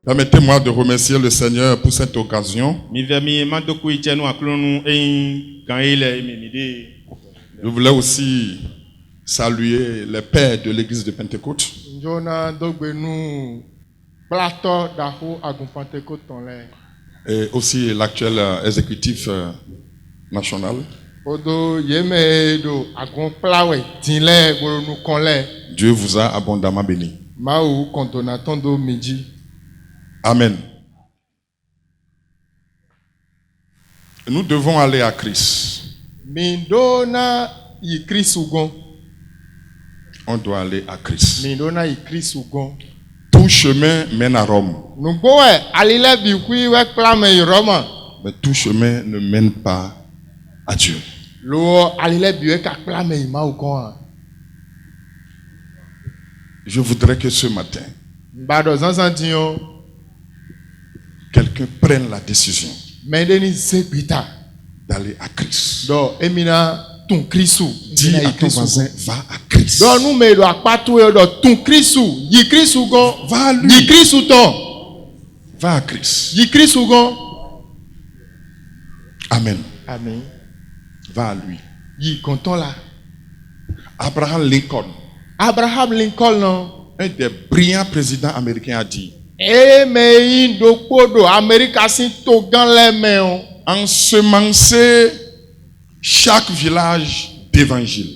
Permettez-moi de remercier le Seigneur pour cette occasion. Je voulais aussi saluer les pères de l'église de Pentecôte. Et aussi l'actuel exécutif national. Dieu vous a abondamment béni. Amen. Nous devons aller à Christ. On doit aller à Christ. Tout chemin mène à Rome. Mais tout chemin ne mène pas à Dieu. Je voudrais que ce matin, quelqu'un prenne la décision d'aller à Christ. Dis à ton voisin, va à Christ. Va à lui. Va à Christ. Amen. Amen. Va à lui. Abraham Lincoln, un des brillants présidents américains, a dit: ensemencer chaque village d'évangile.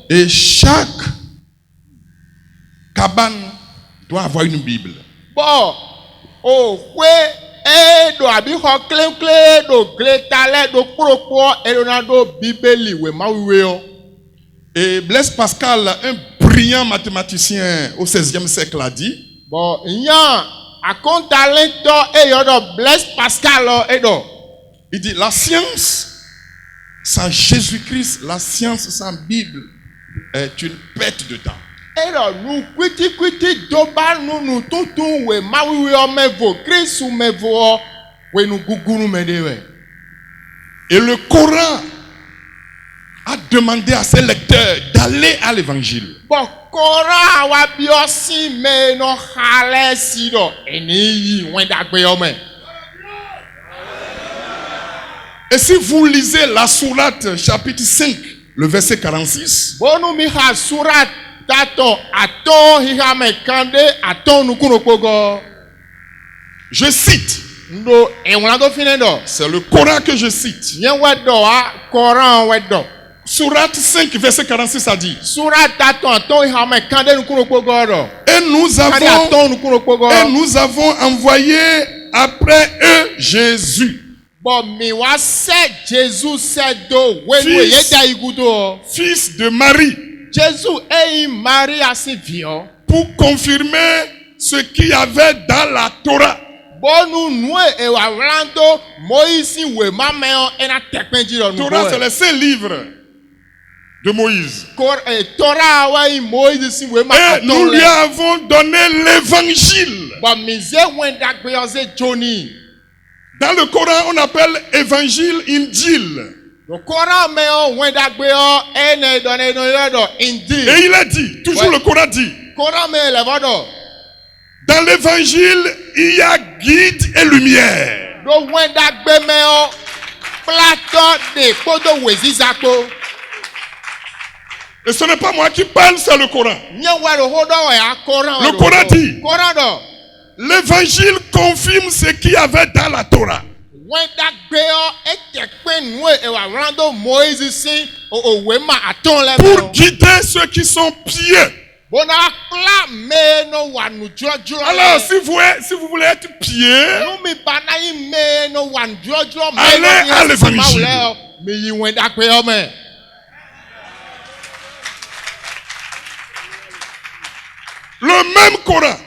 Et chaque cabane doit avoir une Bible. Et Blaise Pascal, un brillant mathématicien au XVIe siècle, a dit: il dit, la science sans Jésus-Christ, la science sans Bible est une perte de temps. Et le Coran a demandé à ses lecteurs d'aller à l'évangile. Et si vous lisez la sourate chapitre 5, le verset 46, je cite, c'est le Coran que je cite. Sourate 5, verset 46 a dit: et nous avons envoyé après eux Jésus, fils de Marie, pour confirmer ce qu'il y avait dans la Torah. Torah, c'est les 5 livres de Moïse. Et nous lui avons donné l'évangile. Dans le Coran, on appelle évangile Injil. Et il a dit, toujours le Coran dit, dans l'évangile, il y a guide et lumière. Et ce n'est pas moi qui parle, c'est le Coran. Le Coran dit, l'évangile confirme ce qu'il y avait dans la Torah. Pour guider ceux qui sont pieux. Alors, si vous voulez être pieux, allez à l'évangile. Le même Coran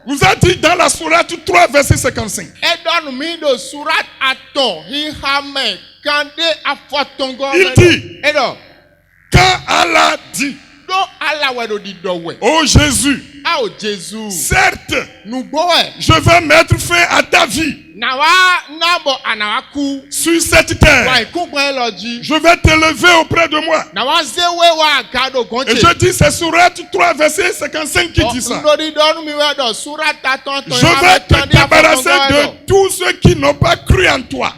nous a dit dans la sourate 3, verset 55. Il dit, quand Allah dit, Oh Jésus, certes, je vais mettre fin à ta vie sur cette terre. Je vais t'élever auprès de moi. Et je dis, c'est Sourate 3, verset 55 qui dit ça. Je vais te débarrasser de tous ceux qui n'ont pas cru en toi.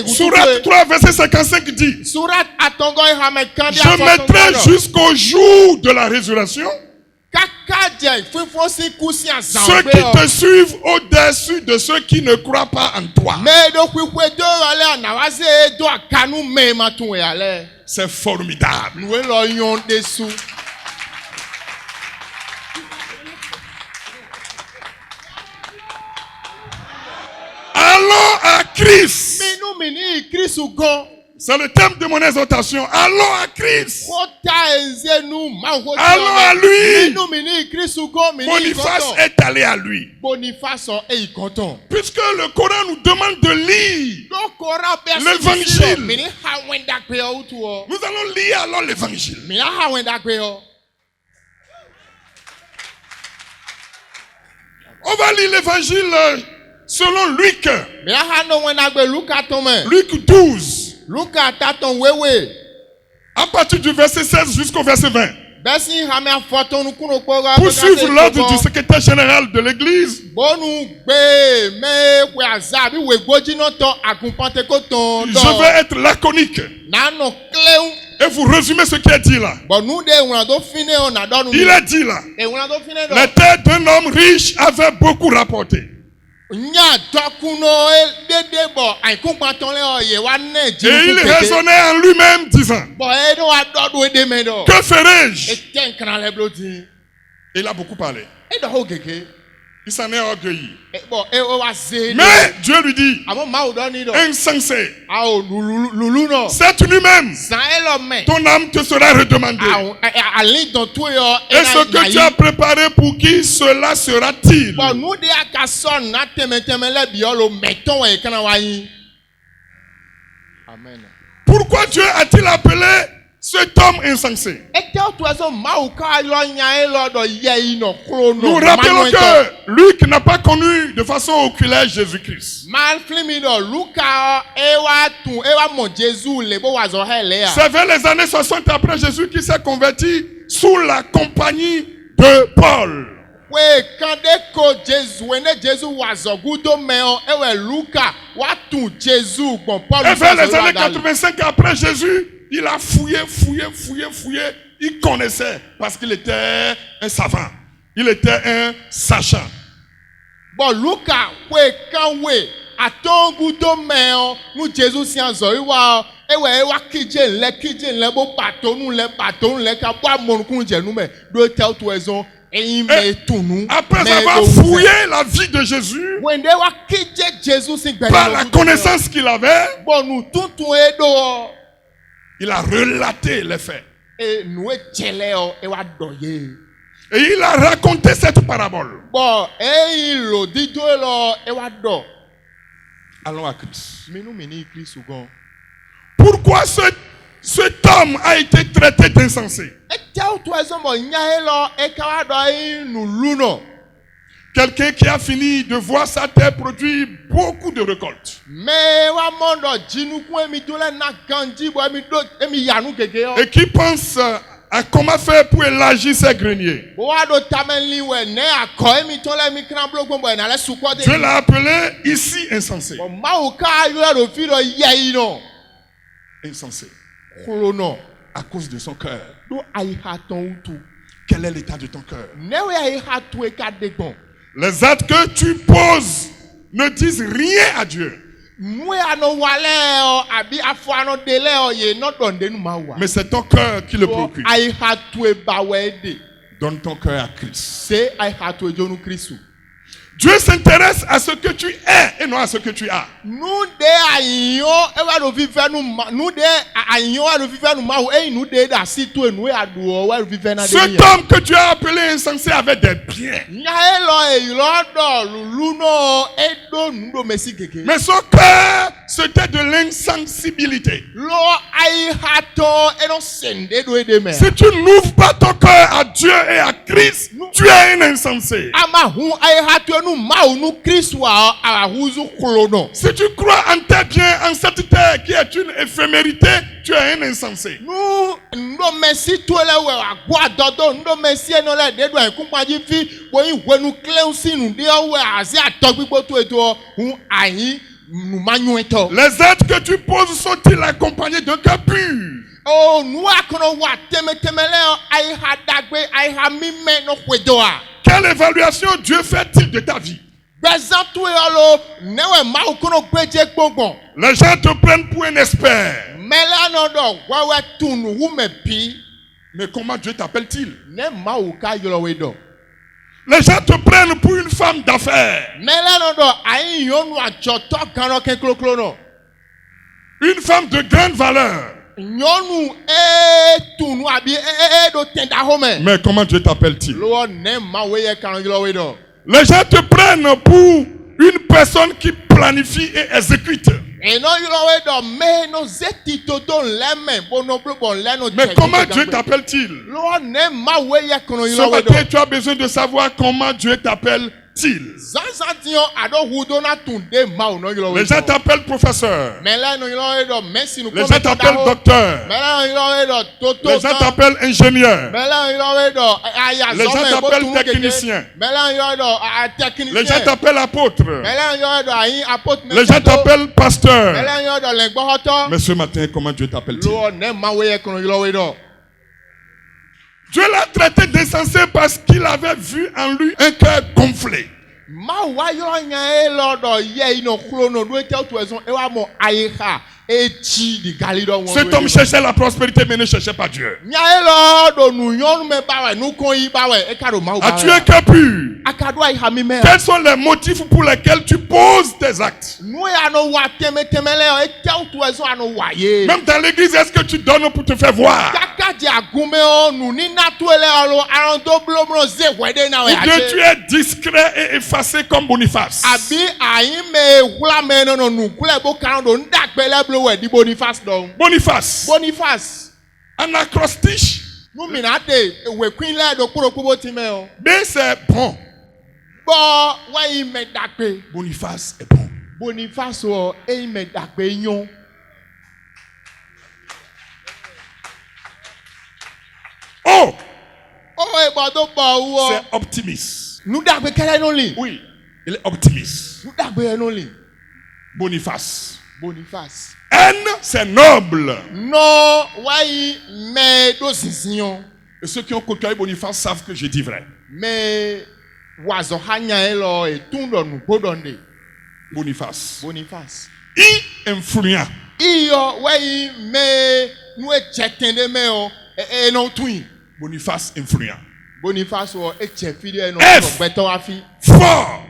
Sourate 3, verset 55 dit, je mettrai jusqu'au jour de la résurrection ceux qui te suivent au-dessus de ceux qui ne croient pas en toi. C'est formidable. Allons à Christ. C'est le thème de mon exhortation. Allons à Christ. Allons à lui. Boniface est allé à lui. Puisque le Coran nous demande de lire l'évangile, nous allons lire alors l'évangile. On va lire l'évangile selon Luc. Luc 12. À partir du verset 16 jusqu'au verset 20. Pour suivre l'ordre du secrétaire général de l'église, je vais être laconique et vous résumer ce qui est dit là. Il est dit là, les terres d'un homme riche avaient beaucoup rapporté. Et il raisonnait en lui-même disant, que ferai-je? Il a beaucoup parlé. Il s'en est orgueilli. Mais Dieu lui dit, insensé, c'est lui-même, ton âme te sera redemandée. Et ce que tu as préparé, pour qui cela sera-t-il? Pourquoi Dieu a-t-il appelé cet homme insensé? Nous rappelons que Luc n'a pas connu de façon oculaire Jésus-Christ. C'est vers les années 60 après Jésus qu'il s'est converti sous la compagnie de Paul. Et vers les années 85 après Jésus, il a fouillé. Il connaissait parce qu'il était un savant. Il était un sachant. Bon, Lucas, après avoir fouillé la vie de Jésus, par la connaissance qu'il avait, il a relaté les faits. Et il a raconté cette parabole. Allons à Christ. Pourquoi cet homme a été traité d'insensé? Quelqu'un qui a fini de voir sa terre produire beaucoup de récoltes. Et qui pense à comment faire pour élargir ses greniers. Dieu l'a appelé ici insensé. Insensé. À cause de son cœur. Quel est l'état de ton cœur? Les actes que tu poses ne disent rien à Dieu. Mais c'est ton cœur qui le préoccupe. Donne ton cœur à Christ. Dieu s'intéresse à ce que tu es et non à ce que tu as. Cet homme que tu as appelé insensé avait des biens. Mais son cœur c'était de l'insensibilité. Si tu n'ouvres pas ton cœur à Dieu et à Christ, tu es un insensé. Si tu crois en tes biens, en cette terre qui est une éphémérité, tu es un insensé. Les êtres que tu poses sont-ils accompagnés d'un cœur pur? Quelle évaluation Dieu fait-il de ta vie? Les gens te prennent pour un expert. Mais comment Dieu t'appelle-t-il? Les gens te prennent pour une femme d'affaires. Une femme de grande valeur. Mais comment Dieu t'appelle-t-il? Les gens te prennent pour une personne qui planifie et exécute. Mais comment Dieu t'appelle-t-il? Ce matin, tu as besoin de savoir comment Dieu t'appelle-t-il. Les gens t'appellent professeur. Les gens t'appellent docteur. Les gens t'appellent ingénieur. Les gens t'appellent technicien. Les gens t'appellent apôtre. Les gens t'appellent pasteur. Mais ce matin, comment Dieu t'appelle-t-il? Dieu l'a traité d'insensé parce qu'il avait vu en lui un cœur gonflé. Cet homme cherchait la prospérité mais ne cherchait pas Dieu. As-tu un cœur pur? Quels sont les motifs pour lesquels tu poses tes actes? Même dans l'église, est-ce que tu donnes pour te faire voir? Ou bien tu es discret et effacé comme Boniface? Boniface. Un acrostiche. B c'est bon. Boniface est bon. Oh! C'est optimiste. Oui, il est optimiste. Boniface. N, c'est noble. Et ceux qui ont côtoyé Boniface savent que je dis vrai. Boniface. I, influent. Boniface influent. F, fort.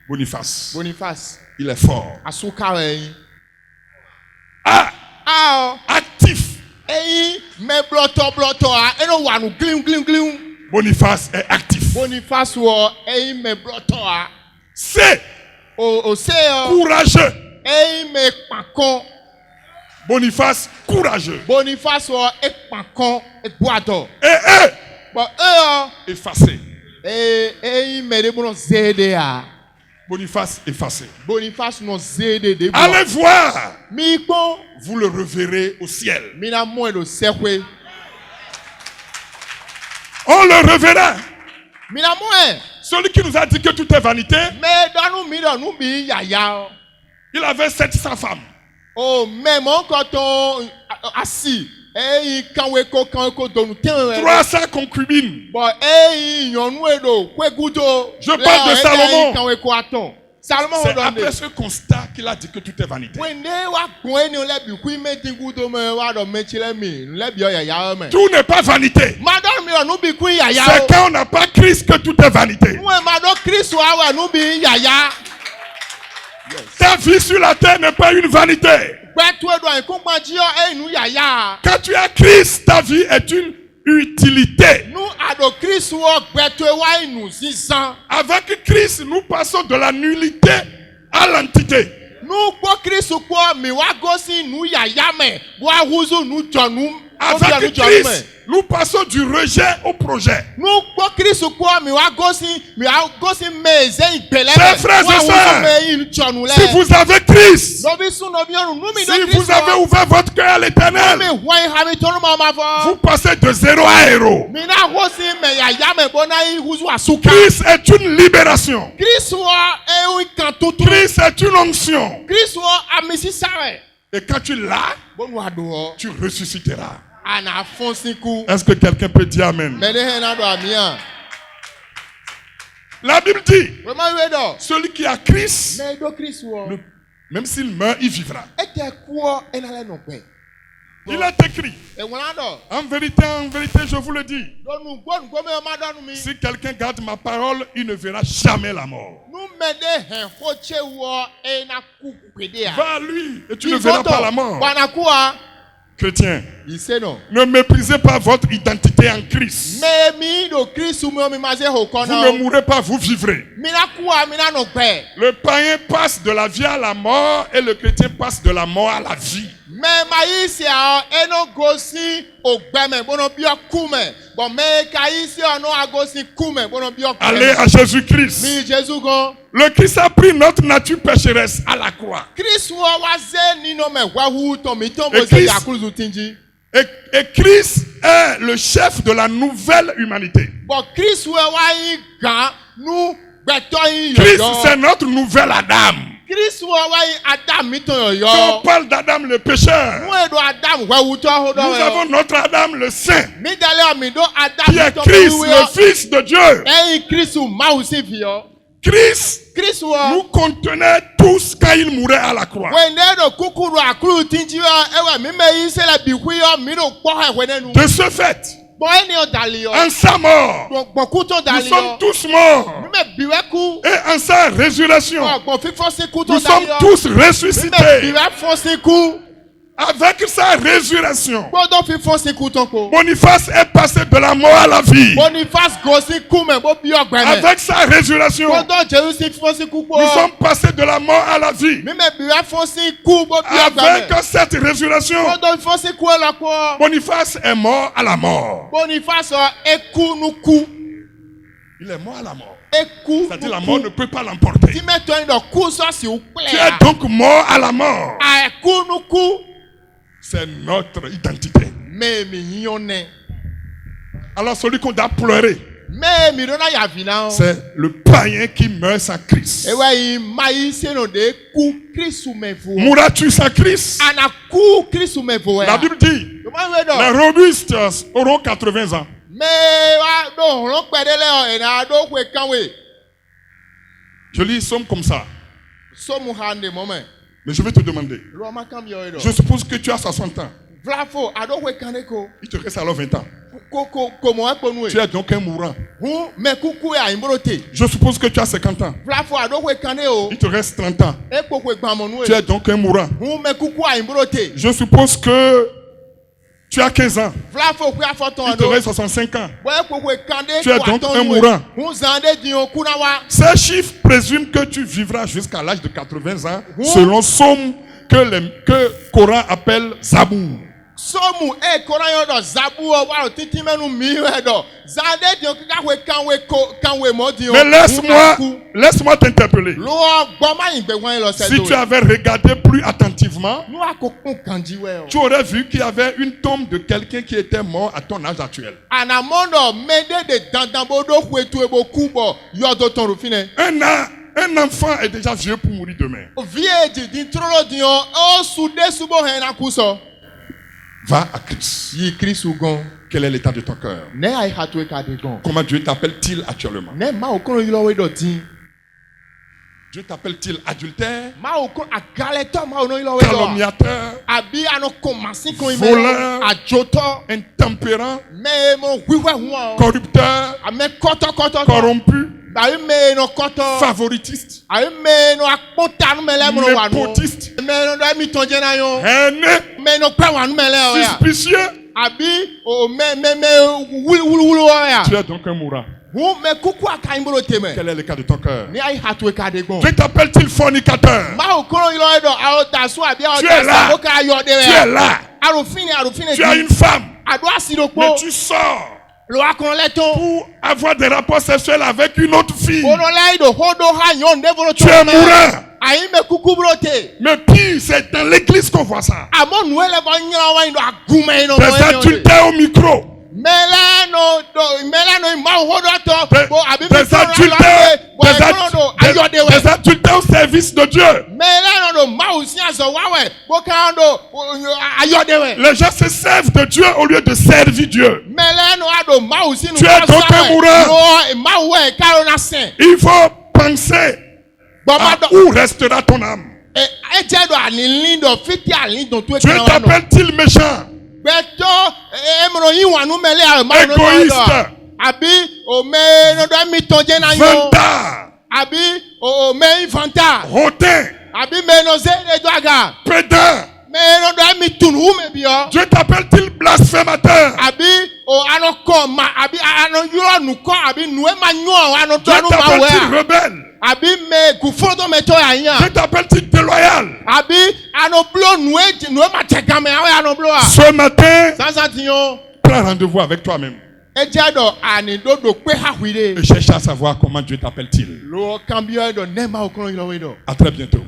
Boniface. Il est fort. A, actif. Boniface est actif. C, courageux. Boniface courageux. Et effacé. Boniface effacé. Allez voir. Vous le reverrez au ciel. On le reverra. Celui qui nous a dit que tout est vanité. Il avait 700 femmes. Oh, même quand on assis, 300 concubines. Je parle de Salomon. C'est après ce constat qu'il a dit que tout est vanité. Tout n'est pas vanité. C'est quand on n'a pas Christ que tout est vanité. Ta vie sur la terre n'est pas une vanité. Quand tu as Christ, ta vie est une utilité. Avec Christ, nous passons de la nullité à à l'entité. Avec Christ, nous passons du rejet au projet. Chers frères et sœurs, si vous avez Christ, si vous avez ouvert votre cœur à l'Éternel, vous passez de 0 à héros. Christ est une libération. Christ est une onction. Et quand tu l'as, tu ressusciteras. Est-ce que quelqu'un peut dire Amen? La Bible dit, celui qui a Christ, même s'il meurt, il vivra. Il est écrit. En vérité, je vous le dis. Si quelqu'un garde ma parole, il ne verra jamais la mort. Va à lui et tu ne verras pas la mort. Chrétien, ne méprisez pas votre identité en Christ. Vous ne mourrez pas, vous vivrez. Le païen passe de la vie à la mort et le chrétien passe de la mort à la vie. Allez à Jésus-Christ. Le Christ a pris notre nature pécheresse à la croix. Et Christ est le chef de la nouvelle humanité. Christ, c'est notre nouvel Adam. Quand on parle d'Adam le pécheur, nous avons notre Adam le saint, qui est Christ, le Fils de Dieu. Christ nous contenait tous quand il mourait à la croix. De ce fait, en sa mort, nous sommes tous morts. Et en sa résurrection, nous sommes tous ressuscités. Avec sa résurrection, Boniface est passé de la mort à la vie. Avec sa résurrection, nous sommes passés de la mort à la vie. Avec cette résurrection, Boniface est mort à la mort. Il est mort à la mort. C'est-à-dire la mort ne peut pas l'emporter. Tu es donc mort à la mort. C'est notre identité. Alors celui qu'on doit pleurer, c'est le païen qui meurt sans Christ. Mourras-tu sans Christ? La Bible dit, les robustes auront 80 ans. Je lis Somme comme ça. Mais je vais te demander. Je suppose que tu as 60 ans. Il te reste alors 20 ans. Tu es donc un mourant. Je suppose que tu as 50 ans. Il te reste 30 ans. Tu es donc un mourant. Je suppose que tu as 15 ans. Il te reste 65 ans. Tu es donc un mourant. Ces chiffres présument que tu vivras jusqu'à l'âge de 80 ans selon Somme que Coran appelle Zabour. Mais laisse-moi t'interpeller. Si tu avais regardé plus attentivement, tu aurais vu qu'il y avait une tombe de quelqu'un qui était mort à ton âge actuel. Un enfant est déjà vieux pour mourir demain. Va à Christ. Quel est l'état de ton cœur? Comment Dieu t'appelle-t-il actuellement? Dieu t'appelle-t-il adultère, calomniateur, voleur, intempérant, corrupteur, corrompu, favoritiste, népotiste, haineux, suspicieux. Tu es donc un mourant. Quel est le cas de ton cœur? Dieu t'appelle-t-il fornicateur? Tu es là. Tu es là. Tu as une femme. Mais tu sors pour avoir des rapports sexuels avec une autre fille. Tu es mourant. Mais pire, c'est dans l'église qu'on voit ça. Des adultères au micro. Des adultères au service de Dieu. Les gens se servent de Dieu au lieu de servir Dieu. Tu es donc un mourant. Il faut penser à où restera ton âme. Dieu t'appelle-t-il méchant? Égoïste. Vantard. Hautain. Pédant. Dieu t'appelle-t-il blasphémateur? Dieu t'appelle-t-il rebelle? Dieu t'appelle-t-il déloyal? Ce matin, prends rendez-vous avec toi-même et cherche à savoir comment Dieu t'appelle-t-il. À très bientôt.